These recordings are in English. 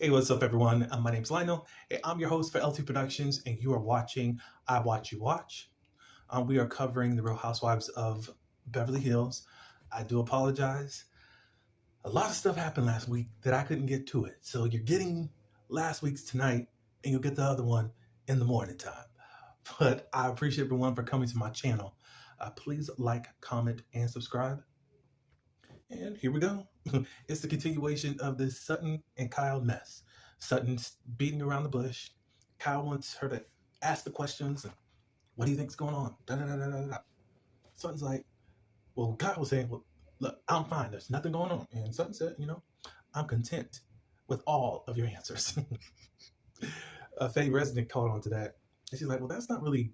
Hey, what's up, everyone? My name's Lionel. Hey, I'm your host for LT Productions, and you are watching I Watch You Watch. We are covering the Real Housewives of Beverly Hills. I do apologize. A lot of stuff happened last week that I couldn't get to it. So you're getting last week's tonight, and you'll get the other one in the morning time. But I appreciate everyone for coming to my channel. Please like, comment, and subscribe. And here we go. It's the continuation of this Sutton and Kyle mess. Sutton's beating around the bush. Kyle wants her to ask the questions. And what do you think's going on? Da, da, da, da, da, da. Sutton's like, well, Kyle was saying, well, look, I'm fine. There's nothing going on. And Sutton said, I'm content with all of your answers. A Faye resident caught on to that. And she's like, well, that's not really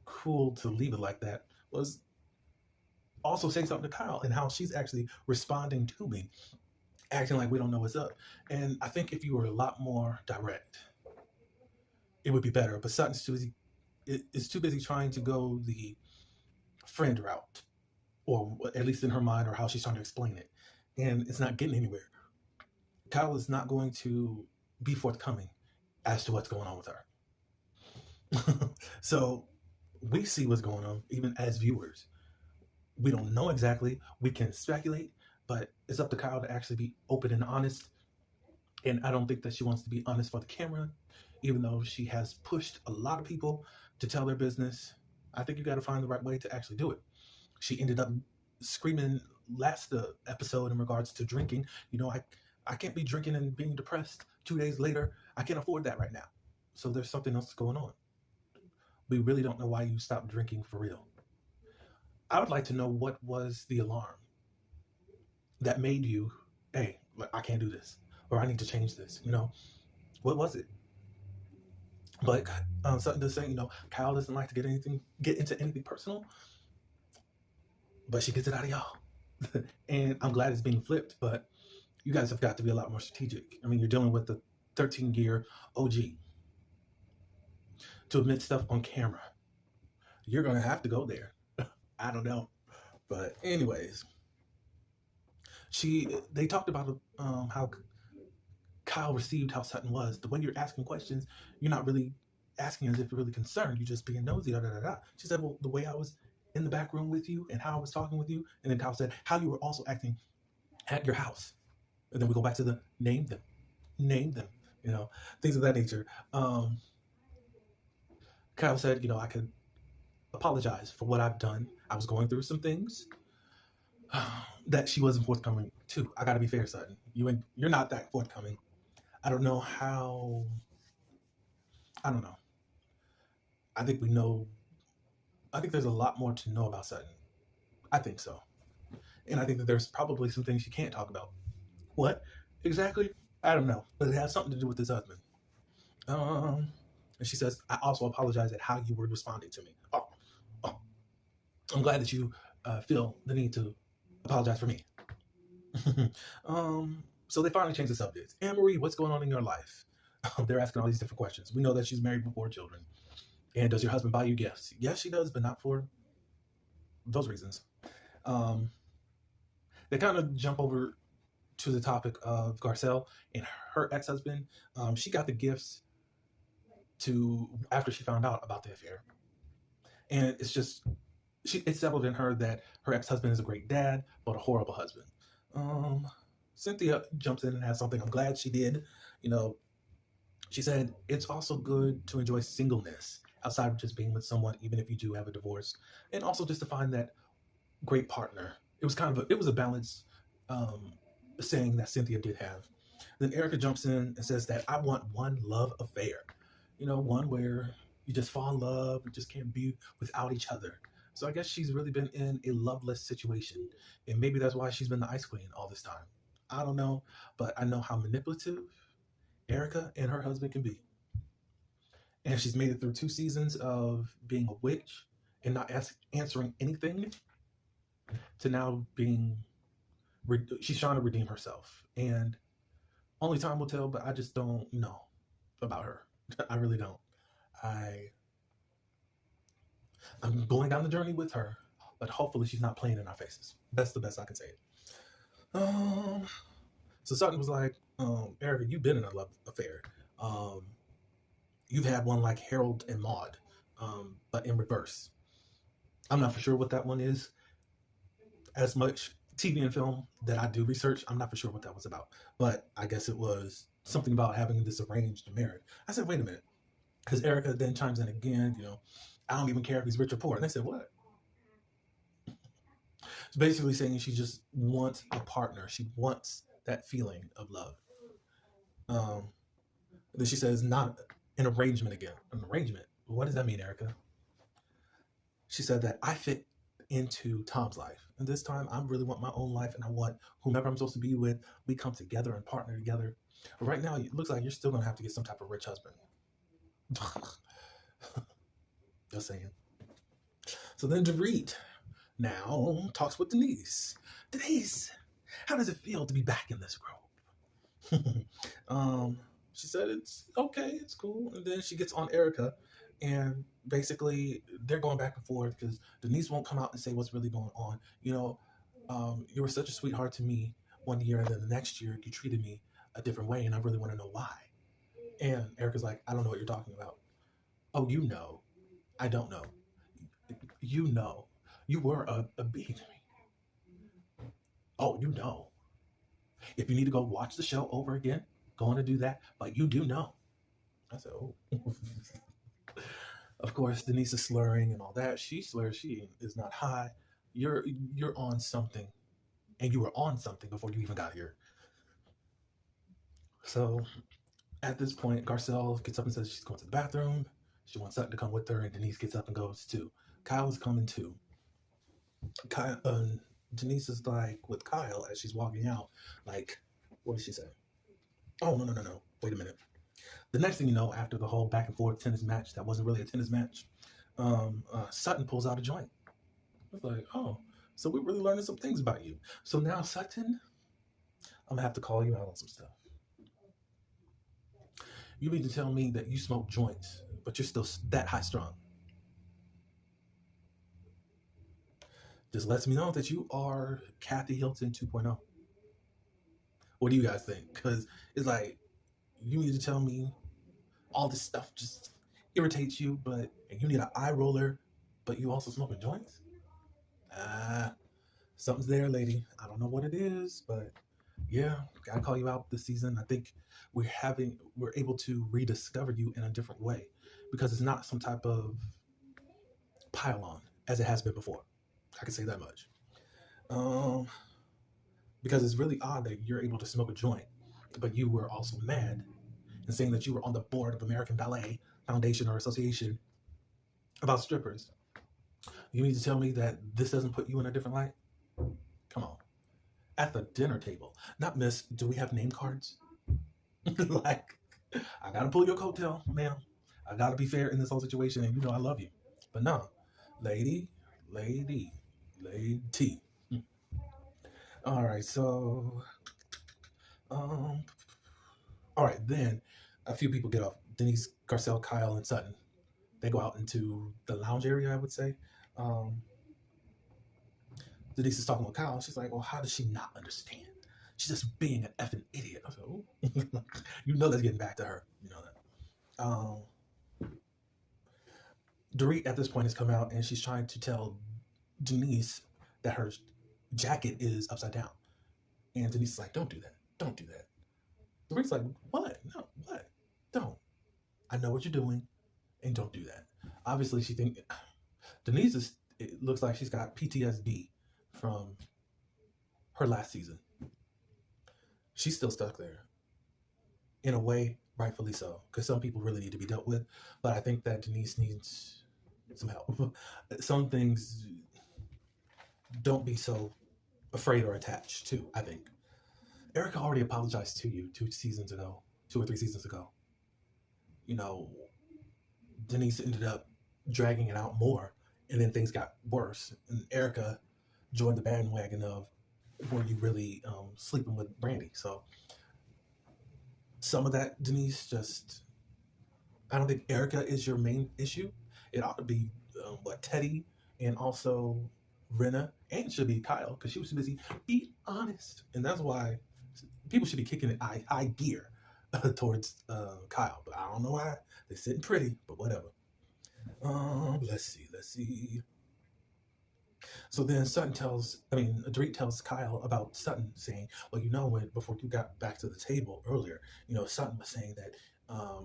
cool to leave it like that. Was also saying something to Kyle and how she's actually responding to me, acting like we don't know what's up. And I think if you were a lot more direct, it would be better. But Sutton's is too busy trying to go the friend route, or at least in her mind, or how she's trying to explain it. And it's not getting anywhere. Kyle is not going to be forthcoming as to what's going on with her. So we see what's going on, even as viewers. We don't know exactly. We can speculate, but it's up to Kyle to actually be open and honest. And I don't think that she wants to be honest for the camera, even though she has pushed a lot of people to tell their business. I think you got to find the right way to actually do it. She ended up screaming last episode in regards to drinking. I can't be drinking and being depressed 2 days later. I can't afford that right now. So there's something else going on. We really don't know why you stopped drinking for real. I would like to know what was the alarm that made you, hey, I can't do this, or I need to change this. What was it? But something to say, Kyle doesn't like to get into anything personal, but she gets it out of y'all. And I'm glad it's being flipped, but you guys have got to be a lot more strategic. I mean, you're dealing with the 13-year OG. To admit stuff on camera, you're going to have to go there. I don't know. But anyways, they talked about how Kyle received how Sutton was. The way you're asking questions, you're not really asking as if you're really concerned. You're just being nosy. Da, da, da, da. She said, well, the way I was in the back room with you and how I was talking with you. And then Kyle said, how you were also acting at your house. And then we go back to the name them, things of that nature. Kyle said, I could apologize for what I've done. I was going through some things that she wasn't forthcoming to. I got to be fair, Sutton. You're not that forthcoming. I don't know how. I don't know. I think we know. I think there's a lot more to know about Sutton. I think so. And I think that there's probably some things she can't talk about. What exactly? I don't know. But it has something to do with his husband. And she says, I also apologize at how you were responding to me. Oh. I'm glad that you feel the need to apologize for me. So they finally changed the subject. Anne-Marie, what's going on in your life? They're asking all these different questions. We know that she's married with 4 children. And does your husband buy you gifts? Yes, she does, but not for those reasons. They kind of jump over to the topic of Garcelle and her ex-husband. She got the gifts after she found out about the affair. And it's just... It's settled in her that her ex-husband is a great dad, but a horrible husband. Cynthia jumps in and has something. I'm glad she did. She said, it's also good to enjoy singleness outside of just being with someone, even if you do have a divorce. And also just to find that great partner. It was a balanced saying that Cynthia did have. Then Erica jumps in and says that I want one love affair. One where you just fall in love, you just can't be without each other. So I guess she's really been in a loveless situation. And maybe that's why she's been the ice queen all this time. I don't know, but I know how manipulative Erica and her husband can be. And she's made it through 2 seasons of being a witch and not answering anything to now she's trying to redeem herself. And only time will tell, but I just don't know about her. I really don't. I'm going down the journey with her, but hopefully she's not playing in our faces. That's the best I can say. So Sutton was like, Erica, you've been in a love affair. Um, you've had one like Harold and Maude, but in reverse. I'm not for sure what that one is. As much TV and film that I do research, I'm not for sure what that was about. But I guess it was something about having this arranged marriage. I said, wait a minute. Because Erica then chimes in again, I don't even care if he's rich or poor. And they said, what? It's basically saying she just wants a partner. She wants that feeling of love. Um, then she says, not an arrangement again. An arrangement. What does that mean, Erica? She said that I fit into Tom's life. And this time I really want my own life and I want whomever I'm supposed to be with, we come together and partner together. But right now, it looks like you're still going to have to get some type of rich husband. Just saying. So then Dorit now talks with Denise. Denise, how does it feel to be back in this group? She said it's okay, it's cool. And then she gets on Erica, and basically they're going back and forth because Denise won't come out and say what's really going on. You were such a sweetheart to me one year, and then the next year you treated me a different way, and I really want to know why. And Erica's like, I don't know what you're talking about. Oh, you know. I don't know. You know. You were a bee to me. Oh, you know. If you need to go watch the show over again, go on and do that. But you do know. I said, oh. Of course, Denise is slurring and all that. She swears she is not high. You're on something. And you were on something before you even got here. So at this point, Garcelle gets up and says she's going to the bathroom. She wants Sutton to come with her, and Denise gets up and goes too. Kyle's coming too. Denise is like with Kyle as she's walking out. Like, what did she say? Oh, no. Wait a minute. The next thing you know, after the whole back and forth tennis match that wasn't really a tennis match, Sutton pulls out a joint. I was like, oh, so we're really learning some things about you. So now, Sutton, I'm gonna have to call you out on some stuff. You mean to tell me that you smoke joints, but you're still that high strung? Just lets me know that you are Kathy Hilton 2.0. What do you guys think? Because it's like, you need to tell me all this stuff just irritates you, but you need an eye roller, but you also smoking joints? Something's there, lady. I don't know what it is, but yeah, gotta call you out this season. I think we're able to rediscover you in a different way because it's not some type of pile-on as it has been before. I can say that much. Because it's really odd that you're able to smoke a joint, but you were also mad and saying that you were on the board of American Ballet Foundation or Association about strippers. You need to tell me that this doesn't put you in a different light? Come on. At the dinner table. Not miss, do we have name cards? Like, I gotta pull your coattail, ma'am. I gotta be fair in this whole situation, and you know I love you. But no, lady. All right, so, all right, then a few people get off. Denise, Garcelle, Kyle, and Sutton. They go out into the lounge area, I would say. Denise is talking with Kyle. She's like, well, how does she not understand? She's just being an effing idiot. I was like, oh. You know that's getting back to her. You know that. Dorit at this point has come out and she's trying to tell Denise that her jacket is upside down. And Denise is like, don't do that. Don't do that. Dorit's like, what? No, what? Don't. I know what you're doing and don't do that. Obviously, she thinks Denise is, it looks like she's got PTSD from her last season. She's still stuck there. In a way, rightfully so, because some people really need to be dealt with. But I think that Denise needs some help. Some things don't be so afraid or attached to, I think. Erica already apologized to you 2 or 3 seasons ago. You know, Denise ended up dragging it out more, and then things got worse. And Erica joined the bandwagon of, were you really sleeping with Brandy? So some of that, Denise, just, I don't think Erica is your main issue. It ought to be, Teddy, and also Rinna, and it should be Kyle, because she was too busy. Be honest. And that's why people should be kicking it high gear towards Kyle, but I don't know why. They're sitting pretty, but whatever. Let's see. So then Dorit tells Kyle about Sutton, saying, well, when before you got back to the table earlier, Sutton was saying that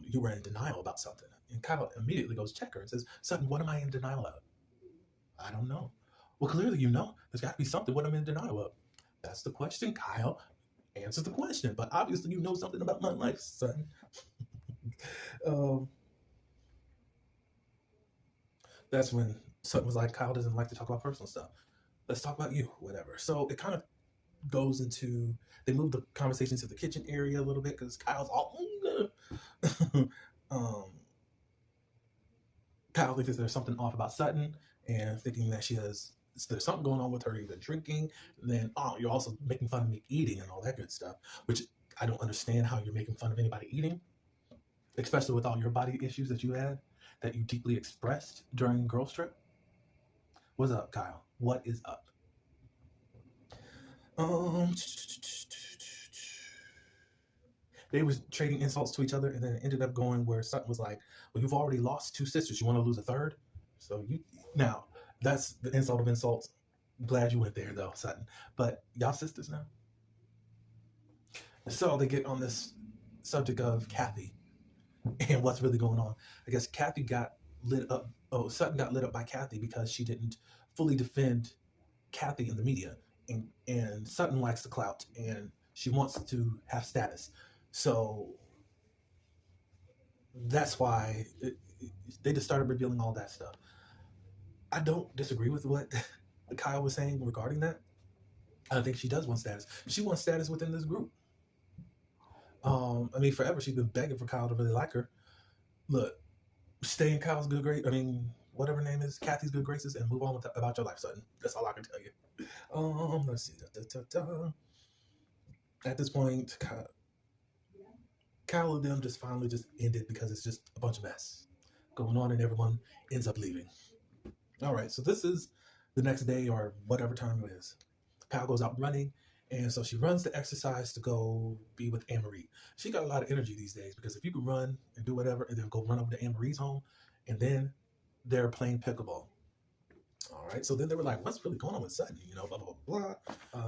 you were in denial about something. And Kyle immediately goes check her and says, Sutton, what am I in denial of? I don't know. Well, clearly there's got to be something what I'm in denial of. That's the question, Kyle. Answer the question. But obviously you know something about my life, Sutton. That's when Sutton was like, Kyle doesn't like to talk about personal stuff. Let's talk about you, whatever. So it kind of goes into, they move the conversation to the kitchen area a little bit because Kyle's all, Kyle thinks there's something off about Sutton and thinking that there's something going on with her, either drinking, then, you're also making fun of me eating and all that good stuff, which I don't understand how you're making fun of anybody eating, especially with all your body issues that you had, that you deeply expressed during Girls Trip. What's up, Kyle? What is up? They was trading insults to each other, and then it ended up going where Sutton was like, well, you've already lost 2 sisters. You want to lose a third? So now, that's the insult of insults. Glad you went there, though, Sutton. But y'all sisters now? So they get on this subject of Kathy and what's really going on. I guess Kathy got lit up. Oh, Sutton got lit up by Kathy because she didn't fully defend Kathy in the media. And Sutton likes the clout, and she wants to have status. So that's why they just started revealing all that stuff. I don't disagree with what Kyle was saying regarding that. I think she does want status. She wants status within this group. Forever she's been begging for Kyle to really like her. Look, stay in Kyle's good grace. Whatever her name is, Kathy's good graces, and move on about your life, Sutton. That's all I can tell you. Let's see. At this point, Kyle and them just finally just ended because it's just a bunch of mess going on, and everyone ends up leaving. All right, so this is the next day or whatever time it is. Kyle goes out running, and so she runs to exercise to go be with Anne-Marie. She got a lot of energy these days because if you can run and do whatever and then go run over to Anne-Marie's home, and then they're playing pickleball. All right, so then they were like, what's really going on with Sutton? Blah, blah, blah.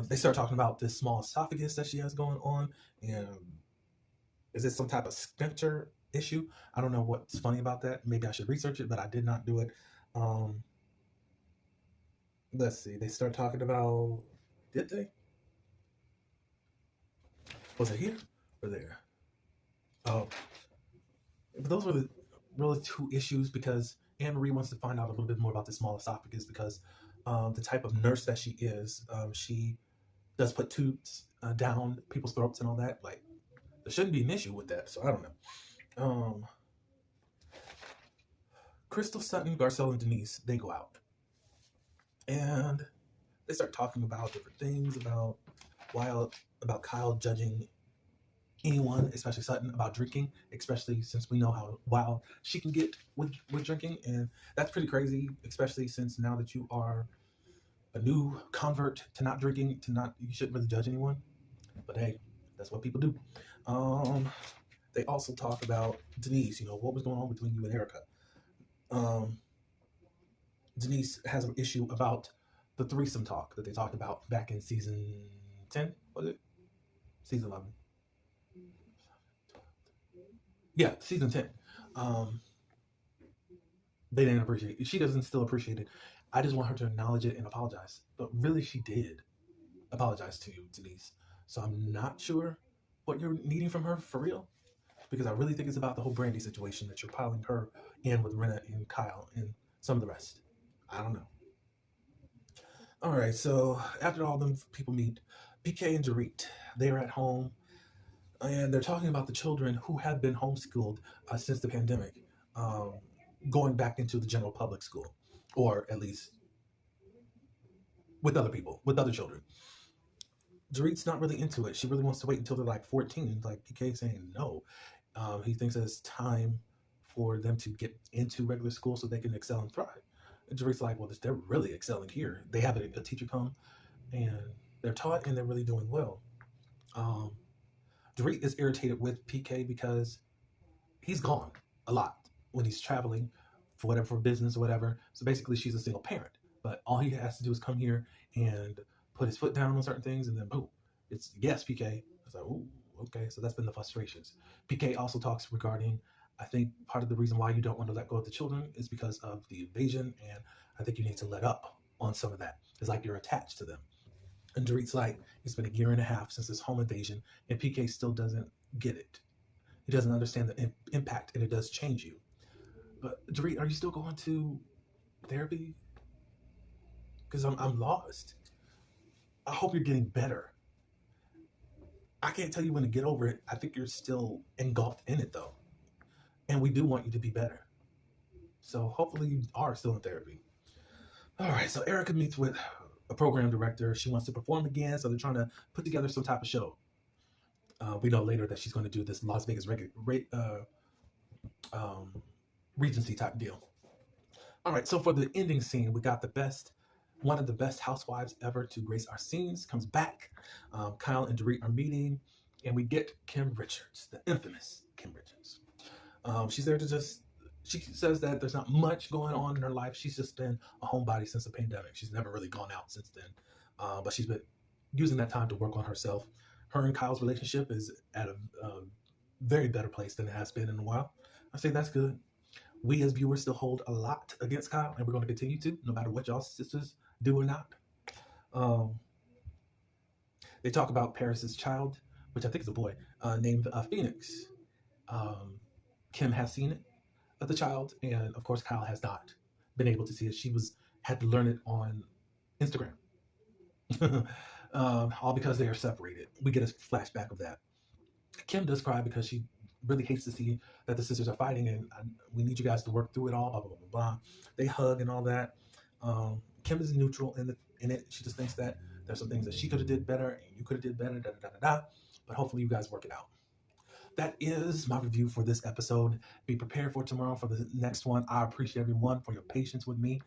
They start talking about this small esophagus that she has going on, and is this some type of sphincter issue? I don't know what's funny about that. Maybe I should research it, but I did not do it. Let's see. They start talking about, did they? Was it here or there? Oh, but those were the really 2 issues because Anne-Marie wants to find out a little bit more about the small esophagus because the type of nurse that she is, she does put tubes down people's throats and all that. Like, there shouldn't be an issue with that, so I don't know. Crystal, Sutton, Garcelle, and Denise, they go out. And they start talking about different things, about Kyle judging anyone, especially Sutton, about drinking, especially since we know how wild she can get with drinking. And that's pretty crazy, especially since now that you are a new convert to not drinking, you shouldn't really judge anyone. But hey, that's what people do. They also talk about Denise, what was going on between you and Erica. Denise has an issue about the threesome talk that they talked about back in season 10, was it? Season 11. Yeah, season 10. They didn't appreciate it. She doesn't still appreciate it. I just want her to acknowledge it and apologize. But really, she did apologize to you, Denise. So I'm not sure what you're needing from her for real. Because I really think it's about the whole Brandy situation that you're piling her in with Renna and Kyle and some of the rest. I don't know. All right, so after all them people meet, PK and Dorit, they're at home, and they're talking about the children who have been homeschooled since the pandemic, going back into the general public school, or at least with other people, with other children. Dorit's not really into it. She really wants to wait until they're like 14. Like PK saying no. He thinks it's time for them to get into regular school so they can excel and thrive. And Dorit's like, well, they're really excelling here. They have a teacher come, and they're taught, and they're really doing well. Dorit is irritated with PK because he's gone a lot when he's traveling for whatever, for business or whatever. So basically, she's a single parent. But all he has to do is come here and put his foot down on certain things, and then boom, it's yes, PK. It's like, ooh, okay. So that's been the frustrations. PK also talks regarding, I think part of the reason why you don't want to let go of the children is because of the invasion, and I think you need to let up on some of that. It's like you're attached to them. And Dorit's like, it's been a year and a half since this home invasion, and PK still doesn't get it. He doesn't understand the impact, and it does change you. But Dorit, are you still going to therapy? Because I'm lost. I hope you're getting better. I can't tell you when to get over it. I think you're still engulfed in it, though. And we do want you to be better. So hopefully you are still in therapy. All right, so Erica meets with a program director. She wants to perform again, so they're trying to put together some type of show. We know later that she's going to do this Las Vegas Regency type deal. All right, so for the ending scene, we got one of the best housewives ever to grace our scenes comes back. Kyle and Dorit are meeting, and we get Kim Richards, the infamous Kim Richards. She's there to she says that there's not much going on in her life. She's just been a homebody since the pandemic. She's never really gone out since then, but she's been using that time to work on herself. Her and Kyle's relationship is at a very better place than it has been in a while. I say that's good. We as viewers still hold a lot against Kyle, and we're going to continue to, no matter what y'all sisters do or not. They talk about Paris's child, which I think is a boy, named Phoenix. Kim has seen it, the child, and of course Kyle has not been able to see it. She had to learn it on Instagram. All because they are separated. We get a flashback of that. Kim does cry because she really hates to see that the sisters are fighting, and we need you guys to work through it all, blah, blah, blah, blah. They hug and all that. Kim is neutral in it. She just thinks that there's some things that she could have did better, and you could have did better, da, da, da, da, da. But hopefully you guys work it out. That is my review for this episode. Be prepared for tomorrow for the next one. I appreciate everyone for your patience with me.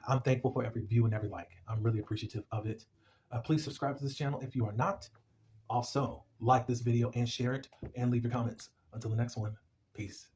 I'm thankful for every view and every like. I'm really appreciative of it. Please subscribe to this channel if you are not. Also, like this video and share it and leave your comments. Until the next one, peace.